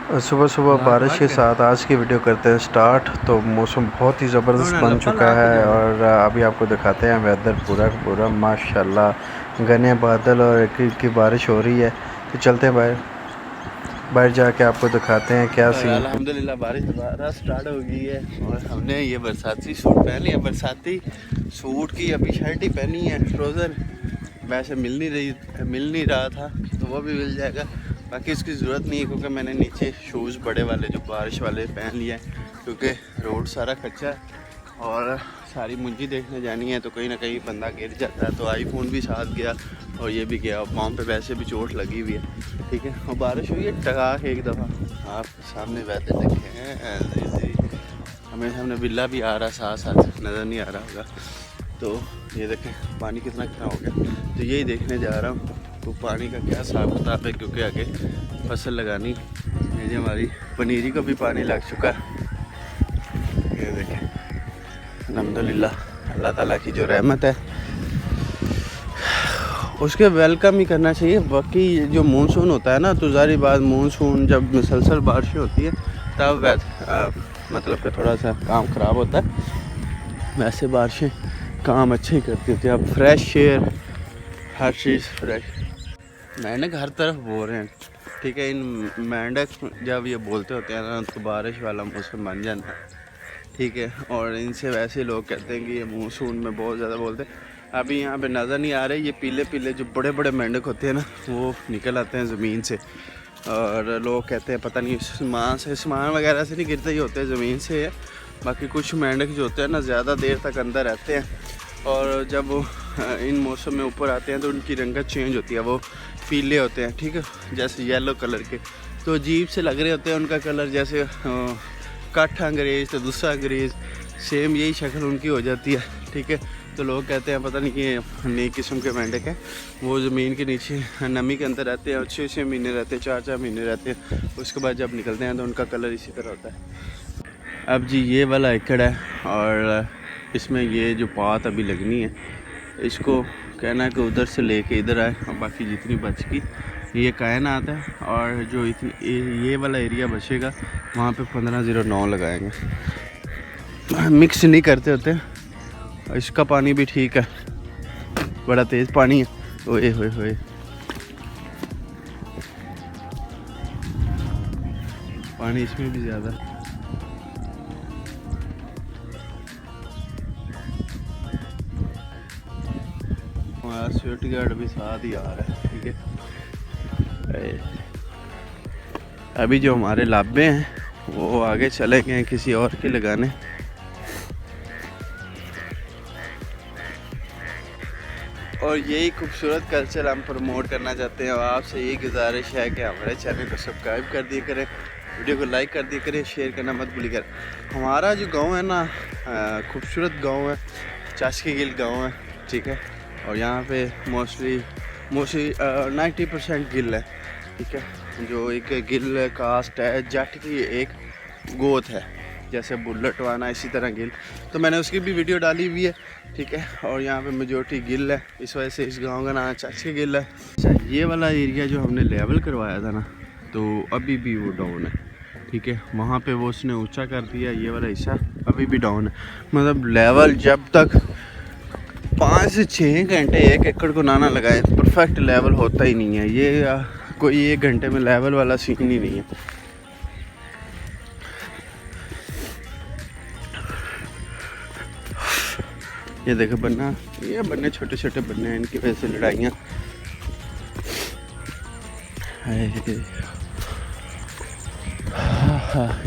सुबह सुबह बारिश के साथ आज की वीडियो करते हैं स्टार्ट। तो मौसम बहुत ही ज़बरदस्त बन चुका है और अभी आपको दिखाते हैं वेदर पूरा पूरा माशाल्लाह घने बादल और की बारिश हो रही है। तो चलते हैं बाहर जाके आपको दिखाते हैं क्या सीन। अल्हम्दुलिल्लाह बारिश दोबारा स्टार्ट हो गई है और हमने ये बरसाती सूट पहन लिया। बरसाती सूट की अभी शर्ट ही पहनी है, ट्राउज़र वैसे मिल नहीं रहा था, तो वो भी मिल जाएगा। बाकी इसकी ज़रूरत नहीं है क्योंकि मैंने नीचे शूज़ बड़े वाले जो बारिश वाले पहन लिए हैं, क्योंकि रोड सारा कच्चा है और सारी मुंजी देखने जानी है तो कहीं ना कहीं बंदा गिर जाता है। तो आईफोन भी साथ गया और ये भी गया, और पाँव पे वैसे भी चोट लगी हुई है। ठीक है, और बारिश हुई है टकाक एक दफ़ा। आप सामने वेदर देखें हैं, हमें सामने बिल्ला भी आ रहा साथ साथ, नज़र नहीं आ रहा होगा। तो ये देखें पानी कितना खराब हो गया। तो यही देखने जा रहा हूँ तो पानी का क्या हिसाब किताब है, क्योंकि आगे फसल लगानी है। जो हमारी पनीरी को भी पानी लग चुका है, ये देखें। अल्हम्दुलिल्लाह अल्लाह ताला की जो रहमत है उसके वेलकम ही करना चाहिए। बाकी जो मानसून होता है ना, तो ज़ाहिर बात मानसून जब मुसलसल बारिशें होती है तब मतलब कि थोड़ा सा काम ख़राब होता है। वैसे बारिशें काम अच्छे ही करती होती है। अब फ्रेश एयर, हर चीज़ फ्रेश। मेंढक हर तरफ बोल रहे हैं, ठीक है। इन मेंढक जब ये बोलते होते हैं ना तो बारिश वाला मौसम बन जाता है, ठीक है। और इनसे वैसे लोग कहते हैं कि ये मानसून में बहुत ज़्यादा बोलते हैं। अभी यहाँ पे नज़र नहीं आ रहे, ये पीले पीले जो बड़े बड़े मेंढक होते हैं ना, वो निकल आते हैं ज़मीन से। और लोग कहते हैं पता नहीं सामान वगैरह से नहीं गिरते ही होते हैं, ज़मीन से है। बाकी कुछ मेंढक जो होते हैं ना ज़्यादा देर तक अंदर रहते हैं, और जब वो इन मौसम में ऊपर आते हैं तो उनकी रंगत चेंज होती है, वो पीले होते हैं, ठीक है, जैसे येलो कलर के। तो अजीब से लग रहे होते हैं उनका कलर, जैसे काठा अंग्रेज़ तो दूसरा अंग्रेज़, सेम यही शक्ल उनकी हो जाती है, ठीक है। तो लोग कहते हैं पता नहीं कि नई किस्म के मेंढक हैं, वो ज़मीन के नीचे नमी के अंदर रहते हैं और 6-6 महीने रहते हैं, 4-4 महीने रहते हैं। उसके बाद जब निकलते हैं तो उनका कलर इसी तरह होता है। अब जी ये वाला एकड़ है और इसमें ये जो पात अभी लगनी है, इसको कहना है कि उधर से लेके इधर आए, और बाकी जितनी बच की ये कायनात है। और जो इतनी ये वाला एरिया बचेगा वहाँ पे 1509 लगाएंगे। मिक्स नहीं करते होते। इसका पानी भी ठीक है, बड़ा तेज़ पानी है। ओए होए होए, पानी इसमें भी ज़्यादा। हमारा सिक्योरिटी गार्ड भी साथ ही आ रहा है, ठीक है। अभी जो हमारे लाभे हैं वो आगे चले गए किसी और के लगाने। और यही खूबसूरत कल्चर हम प्रमोट करना चाहते हैं, और आपसे यही गुजारिश है कि हमारे चैनल को सब्सक्राइब कर दिया करें, वीडियो को लाइक कर दिया करें, शेयर करना मत भूलिए करें। हमारा जो गांव है ना, खूबसूरत गांव है, चाशकी गिल गांव है, ठीक है। और यहाँ पे मोस्टली 90% गिल है, ठीक है। जो एक गिल कास्ट है, जट की एक गोत है, जैसे बुलेट वाना इसी तरह गिल। तो मैंने उसकी भी वीडियो डाली हुई है, ठीक है। और यहाँ पे मेजॉरिटी गिल है, इस वजह से इस गांव का नाम चाची गिल है। अच्छा, ये वाला एरिया जो हमने लेवल करवाया था ना, तो अभी भी वो डाउन है, ठीक है। वहाँ पे वो उसने ऊंचा कर दिया, ये वाला हिस्सा अभी भी डाउन है। मतलब लेवल जब तक 5 से 6 घंटे 1 एकड़ को ना लगाए परफेक्ट लेवल होता ही नहीं है। ये कोई 1 घंटे में लेवल वाला सीन ही नहीं है। ये देखो बन्ना, ये बन्ने छोटे छोटे बन्ने हैं, इनकी वजह से लड़ाइयाँ।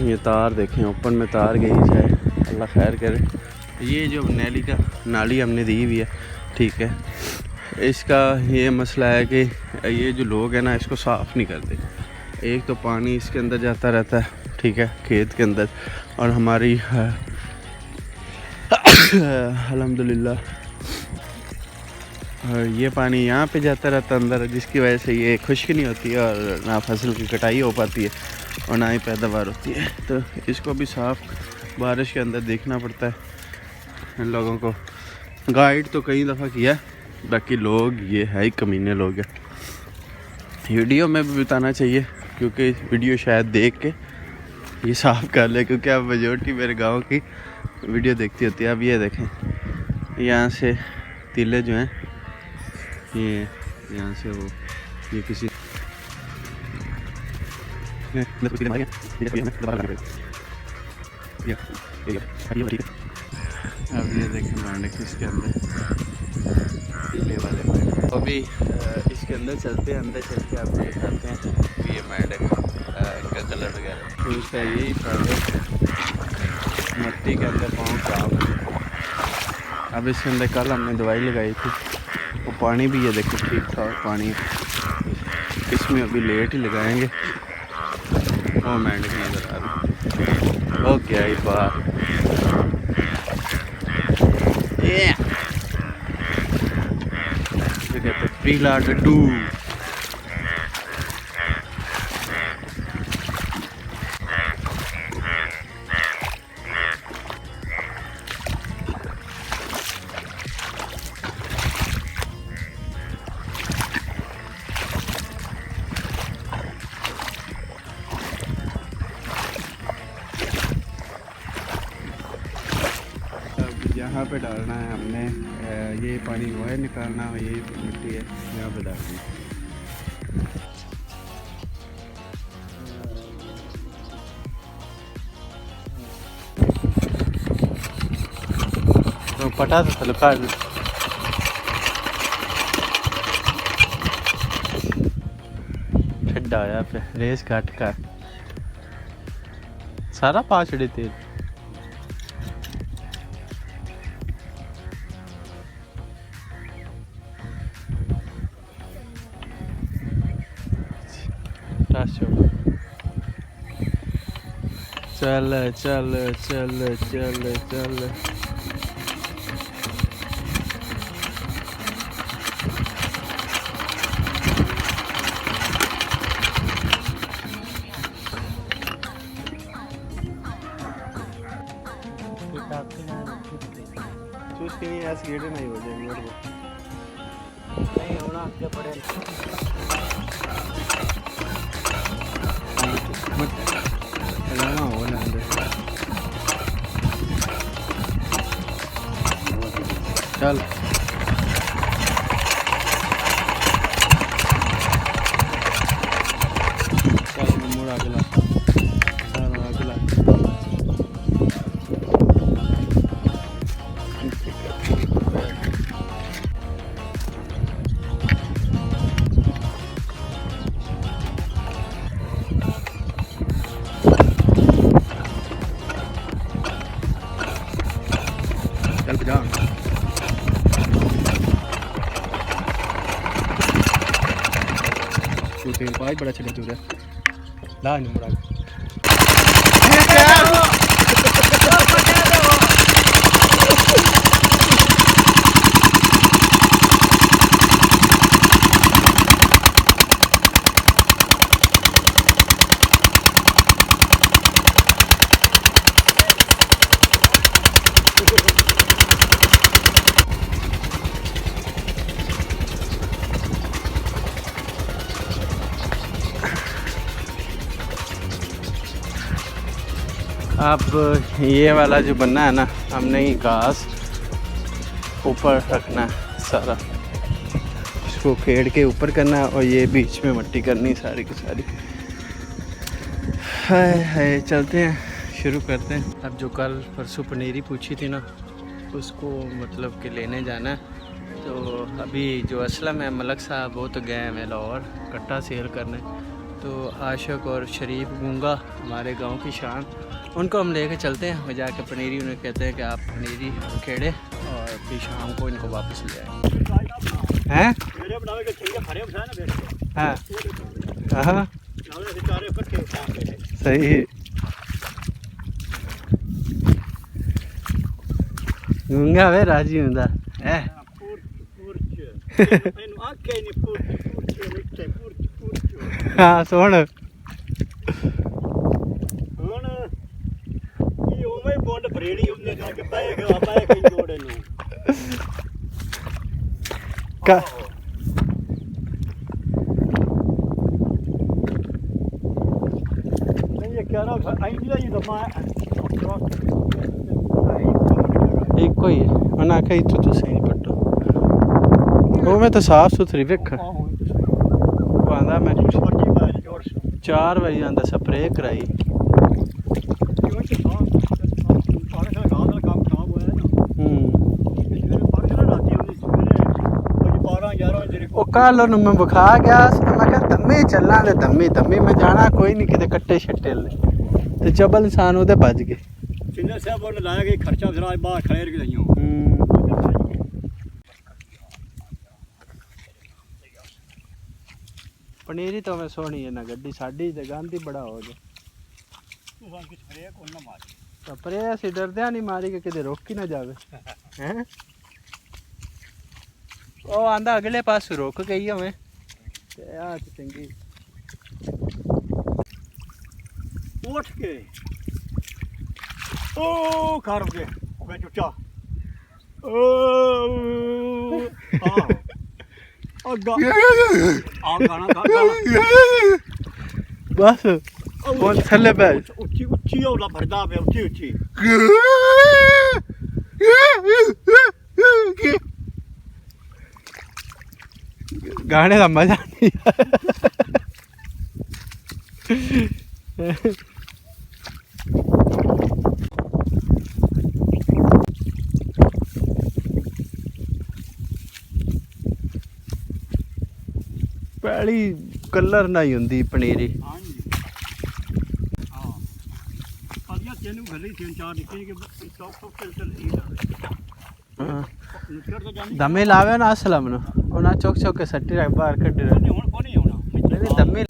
ये तार देखें, ओपन में तार गई जाए, अल्लाह खैर करे। ये जो नाली हमने दी हुई है, ठीक है, इसका ये मसला है कि ये जो लोग हैं ना इसको साफ़ नहीं करते। एक तो पानी इसके अंदर जाता रहता है, ठीक है, खेत के अंदर, और हमारी अल्हम्दुलिल्लाह और ये पानी यहाँ पे जाता रहता अंदर, जिसकी वजह से ये खुश्क नहीं होती है और ना फसल की कटाई हो पाती है और ना ही पैदावार होती है। तो इसको भी साफ़ बारिश के अंदर देखना पड़ता है इन लोगों को। गाइड तो कई दफ़ा किया, बाकी लोग ये है ही कमीने लोग हैं। वीडियो में भी बताना चाहिए क्योंकि वीडियो शायद देख के ये साफ़ कर ले, क्योंकि अब मेजोरिटी मेरे गांव की वीडियो देखती होती है। अब ये देखें, यहाँ से तीले जो हैं ये यहाँ से वो ये किसी अब ये देखें मेंढक इसके अंदर पीले वाले मेंढक। अभी इसके अंदर चलते हैं, अंदर चल के आप दिखाते हैं ये मेंढक इनका कलर वगैरह। तो उसका यही प्रॉब्लम, मिट्टी के अंदर पाँव खराब। अब इसके अंदर कल हमने दवाई लगाई थी, वो पानी भी ये देखो ठीक ठाक पानी है। इसमें अभी लेट ही लगाएंगे। वो मेंढक नजर आ रहा, ओके आई बात पीला डड्डू। यहाँ पे डालना है हमने, ये पानी बाहर निकालना है, ये मिट्टी है यहाँ पे डालनी है। तो पटा से हल्का ठंडा आया पे रेस काट का सारा पाछड़े तेल। चल चल चल चल चल चूस के नहीं ऐसे गेड़े नहीं हो जाएंगे और वो नहीं होना आगे पड़े लगाना हो ना चल चल मुड़ा अगला चल अगला चल जा तेल पाई बड़ा चले चूरा ला नहीं मुड़ा अब ये वाला जो बनना है ना, हमने ही घास ऊपर रखना है सारा, इसको खेड़ के ऊपर करना है और ये बीच में मिट्टी करनी सारी की सारी। है चलते हैं, शुरू करते हैं। अब जो कल परसों पनीरी पूछी थी ना, उसको मतलब कि लेने जाना है। तो अभी जो असलम है मलक साहब वो तो गए हैं लाहौर कट्टा सेल करने, तो आशिक और शरीफ गूंगा हमारे गांव की शान, उनको हम लेके चलते हैं। वो जाके पनीरी उन्हें कहते हैं कि आप पनीरी खेड़े और फिर शाम को इनको वापस ले आए हैं। हाँ सही है। गूंगा वे राजी हुंदा है। हाँ सुन ਇੱਕੋ ਹੀ ਹੈ ਉਹਨਾਂ ਆਖਿਆ ਇੱਥੋਂ ਤੁਸੀਂ ਨਹੀਂ ਪੱਟੋ ਉਹ ਮੈਂ ਤਾਂ ਸਾਫ ਸੁਥਰੀ ਵੇਖ ਉਹ ਆਂਦਾ ਮੈਂ 4 ਵਜੇ ਆਂਦਾ ਸਪਰੇਅ ਕਰਾਈ ਉਹ ਕੱਲ ਉਹਨੂੰ ਮੈਂ ਵਿਖਾ ਗਿਆ ਮੈਂ ਕਿਹਾ ਦਮੇ ਚੱਲਾਂ ਦੇ ਦਮੇ ਮੈਂ ਜਾਣਾ ਕੋਈ ਨਹੀਂ ਕਿਤੇ ਕੱਟੇ ਛੱਟੇ ਤੇ ਜਬਲ ਇਨਸਾਨ ਉਹਦੇ ਭੱਜ ਗਏ ਸਿੰਦਰ ਸਾਹਿਬ ਉਹਨੇ ਲਾਇਆ ਕਿ ਖਰਚਾ ਜ਼ਰਾ ਬਾਹਰ ਖੜੇਰ ਕੇ ਲਈਓ ਪਨੀਰੀ ਤਾਂ ਮੈਂ ਸੋਹਣੀ ਹੈ ਨਾ ਗੱਡੀ ਸਾਡੀ ਤੇ ਗਾਂਧੀ ਬੜਾ ਹੋ ਜਾ ਤੂੰ ਵਾਂ ਕਿ ਸਪਰੇ ਕੋਲ ਨਾ ਮਾਰ ਸਪਰੇ ਅਸੀਂ ਡਰਦਿਆਂ ਨਹੀਂ ਮਾਰੀ ਕਿ ਕਿਤੇ ਰੋਕ ਹੀ ਨਾ ਜਾਵੇ ਹੈ ਉਹ ਆਂਦਾ ਅਗਲੇ ਪਾਸੇ ਰੁਕ ਗਈ ਹੋਵੇ ਤੇ ਆ ਚੰਗੀ ਉੱਠ ਕੇ ਉਹ ਕਰ ਕੇ ਉਹ ਚੁੱਚਾ ਉਹ ਅੱਗਾ ਆ ਗਾਣਾ ਬਸ ਉਹ ਥੱਲੇ ਪੈ ਉੱਚੀ ਉੱਚੀ ਉਹਦਾ ਭਰਦਾ ਪਿਆ ਉੱਚੀ ਉੱਚੀ ਗਾਣੇ ਦਾ ਮਜ਼ਾ ਨਹੀਂ ਪਹਿਲੀ ਕਲਰ ਨਹੀਂ ਹੁੰਦੀ ਪਨੀਰੀ ਹਾਂਜੀ ਹਾਂ ਅਜਾ ਤੈਨੂੰ ਘਰੇ ਤਿੰਨ ਚਾਰ ਨਿਕਲੇ ਕਿ ਸੌਕ ਚੱਲ ਦਮੇ ਲਾਵੇ ਨਾ ਅਸਲਮ ਨੂੰ ਉਹਨਾਂ ਚੌਕ ਕੇ ਸੱਟੀ ਰੱਖ ਬਾਹਰ ਕੱਢ ਰਹੇ नहीं होना नहीं दमे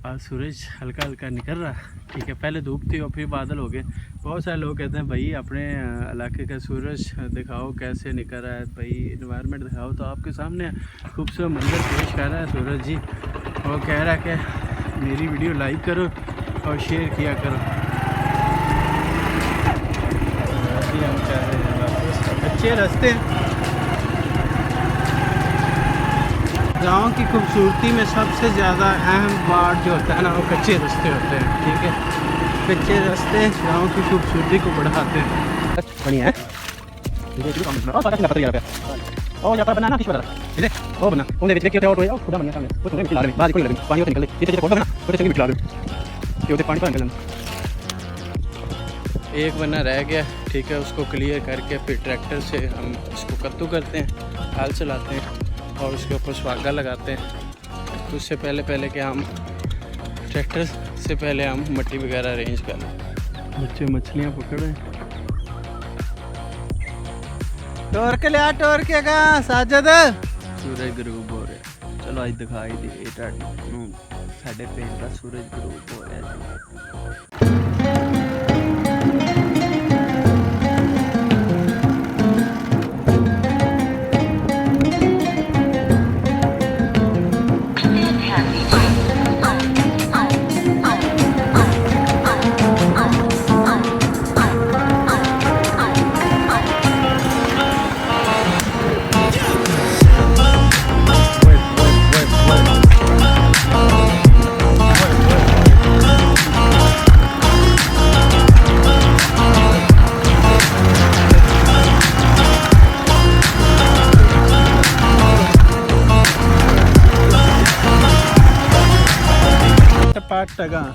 आज सूरज हल्का हल्का निकल रहा ठीक है पहले धूप थी और फिर बादल हो गए बहुत सारे लोग कहते हैं भाई अपने इलाके का सूरज दिखाओ कैसे निकल रहा है भाई इन्वायरमेंट दिखाओ तो आपके सामने खूबसूरत मंजर पेश कर रहा है सूरज जी और कह रहा है कि मेरी वीडियो लाइक करो और शेयर किया करो अभी हम चाह रहे हैं वापस अच्छे रास्ते गाँव की खूबसूरती में सबसे ज़्यादा अहम पार्ट जो होता है ना वो कच्चे रास्ते होते हैं ठीक है कच्चे रास्ते गाँव की खूबसूरती को बढ़ाते हैं बढ़िया है और यहाँ पर बनाना किस बता ठीक है वो बना उन्हें देख के और खुदा बनना सामने कुछ नहीं मिला रहे बाहर कोई लगे पानी होते निकल ये फोटो बना तो चंगी बिठला रहे ये होते पानी पर निकलना एक बना रह गया ठीक है उसको क्लियर करके फिर ट्रैक्टर से हम इसको कद्दू करते हैं हाल चलाते हैं और उसके ऊपर सुहागा लगाते हैं तो उससे पहले कि हम ट्रैक्टर से पहले हम मट्टी वगैरह अरेंज कर लें बच्चे मछलियाँ पकड़े टोर के कहाँ साजद सूरज गरूब हो रहा चलो आज दिखाई दी साढ़े पिंड का सूरज गरूब हो रहा है टगा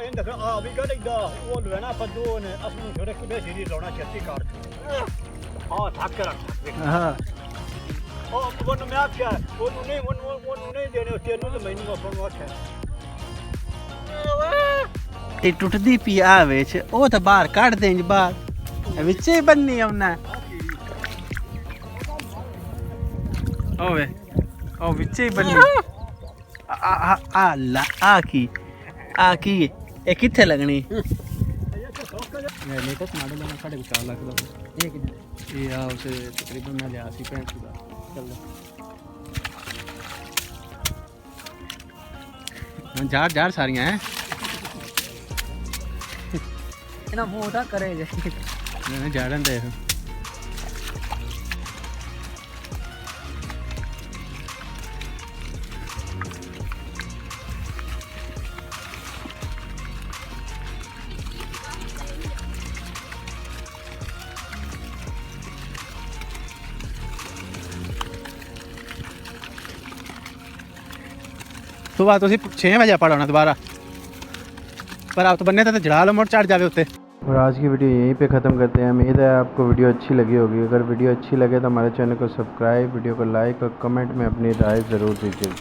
in the we got it all when up do and up to the base lona chatti card oh thakra हाँ oh one me acha one ne dene tenu to mainu upon watch ਇਹ ਟੁੱਟਦੀ ਪਈ ਆ ਵਿੱਚ ਉਹ ਤਾਂ ਬਾਹਰ ਕੱਢ ਦੇਂਜ ਬਾਹਰ ਵਿੱਚੇ ਬੰਨੀ ਆਉਣਾ ਓਏ ਉਹ ਵਿੱਚੇ ਬੰਨੀ ਆ ਕੀ ਇਹ ਕਿੱਥੇ ਲੱਗਣੀ ਮੈਂ ਤਾਂ ਮਾਡਲ ਦਾ 4.5 ਲੱਖ ਦਾ ਇਹ ਆ ਉਸੇ ਤਕਰੀਬਨ ਮੈਂ ਲਿਆ ਸੀ 65 ਦਾ ਚੱਲ ਝਾੜ ਸਾਰੀਆਂ ਹੈ ਇਹਨਾਂ ਮੂੰਹ ਤਾਂ ਕਰੇ ਜੇ ਮੈਂ ਝਾੜਨ ਦੇ सुबह तुम 6 बजे पढ़ाना दोबारा पर आप तो बनने तो जड़ा लो मुड़ चढ़ जावे उत्ते। और आज की वीडियो यहीं पे ख़त्म करते हैं। उम्मीद है आपको वीडियो अच्छी लगी होगी। अगर वीडियो अच्छी लगे तो हमारे चैनल को सब्सक्राइब, वीडियो को लाइक और कमेंट में अपनी राय ज़रूर दीजिए।